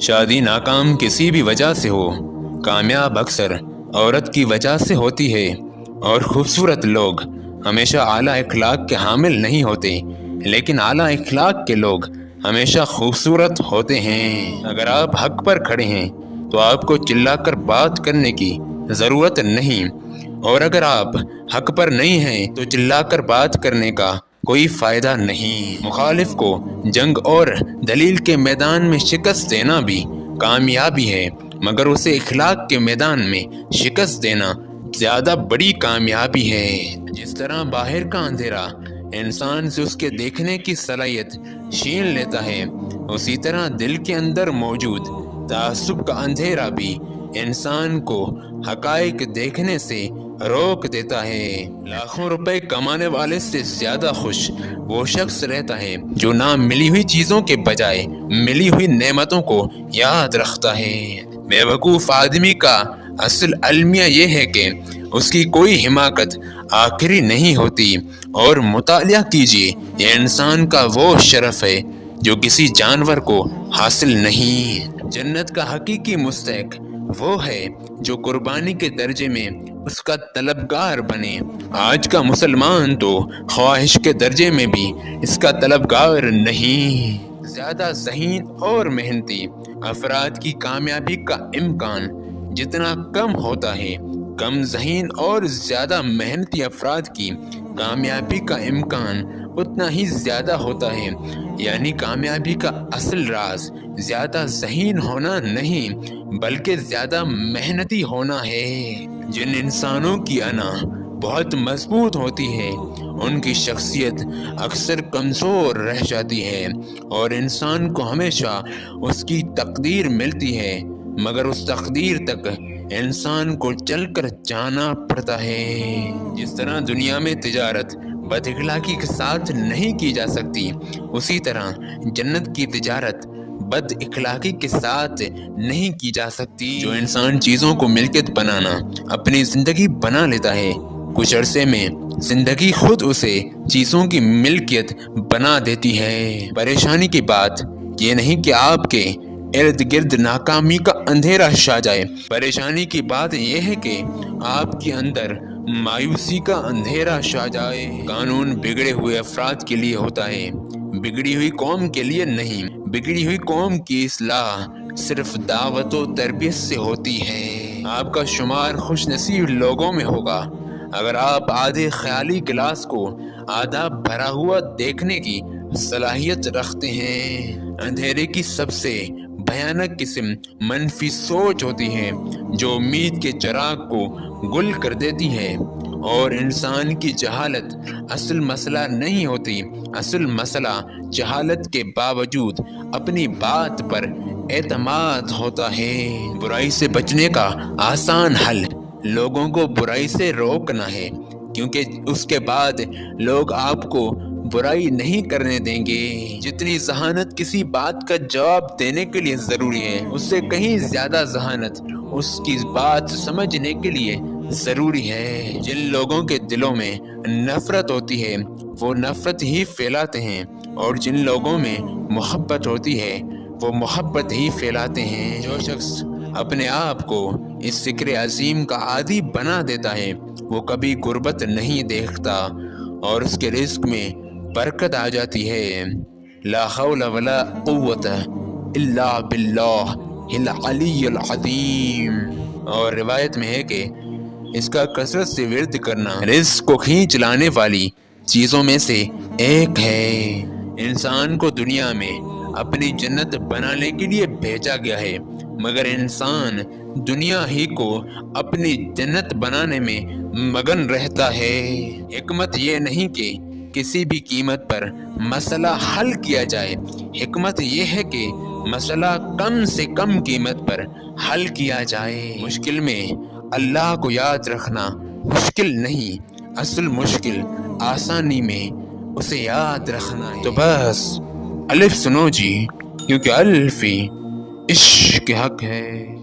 شادی ناکام کسی بھی وجہ سے ہو، کامیاب اکثر عورت کی وجہ سے ہوتی ہے، اور خوبصورت لوگ ہمیشہ اعلیٰ اخلاق کے حامل نہیں ہوتے، لیکن اعلیٰ اخلاق کے لوگ ہمیشہ خوبصورت ہوتے ہیں۔ اگر آپ حق پر کھڑے ہیں تو آپ کو چلا کر بات کرنے کی ضرورت نہیں، اور اگر آپ حق پر نہیں ہیں تو چلا کر بات کرنے کا کوئی فائدہ نہیں۔ مخالف کو جنگ اور دلیل کے میدان میں شکست دینا بھی کامیابی ہے، مگر اسے اخلاق کے میدان میں شکست دینا زیادہ بڑی کامیابی ہے۔ جس طرح باہر کا اندھیرا انسان سے اس کے دیکھنے کی صلاحیت چھین لیتا ہے، اسی طرح دل کے اندر موجود تعصب کا اندھیرا بھی انسان کو حقائق دیکھنے سے روک دیتا ہے۔ لاکھوں روپے کمانے والے سے زیادہ خوش وہ شخص رہتا ہے جو نہ ملی ہوئی چیزوں کے بجائے ملی ہوئی نعمتوں کو یاد رکھتا ہے۔ بے وقوف آدمی کا اصل المیہ یہ ہے کہ اس کی کوئی حماقت آخری نہیں ہوتی، اور مطالعہ کیجیے، یہ انسان کا وہ شرف ہے جو کسی جانور کو حاصل نہیں۔ جنت کا حقیقی مستحق وہ ہے جو قربانی کے درجے میں اس کا طلبگار بنے۔ آج کا مسلمان تو خواہش کے درجے میں بھی اس کا طلبگار نہیں۔ زیادہ ذہین اور محنتی افراد کی کامیابی کا امکان جتنا کم ہوتا ہے، کم ذہین اور زیادہ محنتی افراد کی کامیابی کا امکان اتنا ہی زیادہ ہوتا ہے۔ یعنی کامیابی کا اصل راز زیادہ ذہین ہونا نہیں بلکہ زیادہ محنتی ہونا ہے۔ جن انسانوں کی انا بہت مضبوط ہوتی ہے ان کی شخصیت اکثر کمزور رہ جاتی ہے، اور انسان کو ہمیشہ اس کی تقدیر ملتی ہے، مگر اس تقدیر تک انسان کو چل کر جانا پڑتا ہے۔ جس طرح دنیا میں تجارت بد اخلاقی کے ساتھ نہیں کی جا سکتی، اسی طرح جنت کی تجارت بد اخلاقی کے ساتھ نہیں کی جا سکتی۔ جو انسان چیزوں کو ملکیت بنانا اپنی زندگی بنا لیتا ہے، کچھ عرصے میں زندگی خود اسے چیزوں کی ملکیت بنا دیتی ہے۔ پریشانی کی بات یہ نہیں کہ آپ کے ارد گرد ناکامی کا اندھیرا چھا جائے، پریشانی کی بات یہ ہے کہ آپ کے اندر مایوسی کا اندھیرا چھا جائے۔ قانون بگڑے ہوئے افراد کے لیے ہوتا ہے، بگڑی ہوئی قوم کے لیے نہیں۔ بگڑی ہوئی قوم کی اصلاح صرف دعوت و تربیت سے ہوتی ہے۔ آپ کا شمار خوش نصیب لوگوں میں ہوگا اگر آپ آدھے خیالی گلاس کو آدھا بھرا ہوا دیکھنے کی صلاحیت رکھتے ہیں۔ اندھیرے کی سب سے بھیانک قسم منفی سوچ ہوتی ہے جو امید کے چراغ کو گل کر دیتی ہے، اور انسان کی جہالت اصل مسئلہ نہیں ہوتی، اصل مسئلہ جہالت کے باوجود اپنی بات پر اعتماد ہوتا ہے۔ برائی سے بچنے کا آسان حل لوگوں کو برائی سے روکنا ہے، کیونکہ اس کے بعد لوگ آپ کو برائی نہیں کرنے دیں گے۔ جتنی ذہانت کسی بات کا جواب دینے کے لیے ضروری ہے، اس سے کہیں زیادہ ذہانت اس کی بات سمجھنے کے لیے ضروری ہے۔ جن لوگوں کے دلوں میں نفرت ہوتی ہے وہ نفرت ہی پھیلاتے ہیں، اور جن لوگوں میں محبت ہوتی ہے وہ محبت ہی پھیلاتے ہیں۔ جو شخص اپنے آپ کو اس فکر عظیم کا عادی بنا دیتا ہے وہ کبھی غربت نہیں دیکھتا، اور اس کے رزق میں برکت آ جاتی ہے۔ لا حول ولا قوت الا باللہ العلی العظیم۔ اور روایت میں ہے کہ اس کا کثرت سے ورد کرنا رزق کو کھینچ لانے والی چیزوں میں سے ایک ہے۔ انسان کو دنیا میں اپنی جنت بنانے کے لیے بھیجا گیا ہے، مگر انسان دنیا ہی کو اپنی جنت بنانے میں مگن رہتا ہے۔ حکمت یہ نہیں کہ کسی بھی قیمت پر مسئلہ حل کیا جائے، حکمت یہ ہے کہ مسئلہ کم سے کم قیمت پر حل کیا جائے۔ مشکل میں اللہ کو یاد رکھنا مشکل نہیں، اصل مشکل آسانی میں اسے یاد رکھنا ہے۔ تو بس الف سنو جی، کیونکہ الف ہی عشق حق ہے۔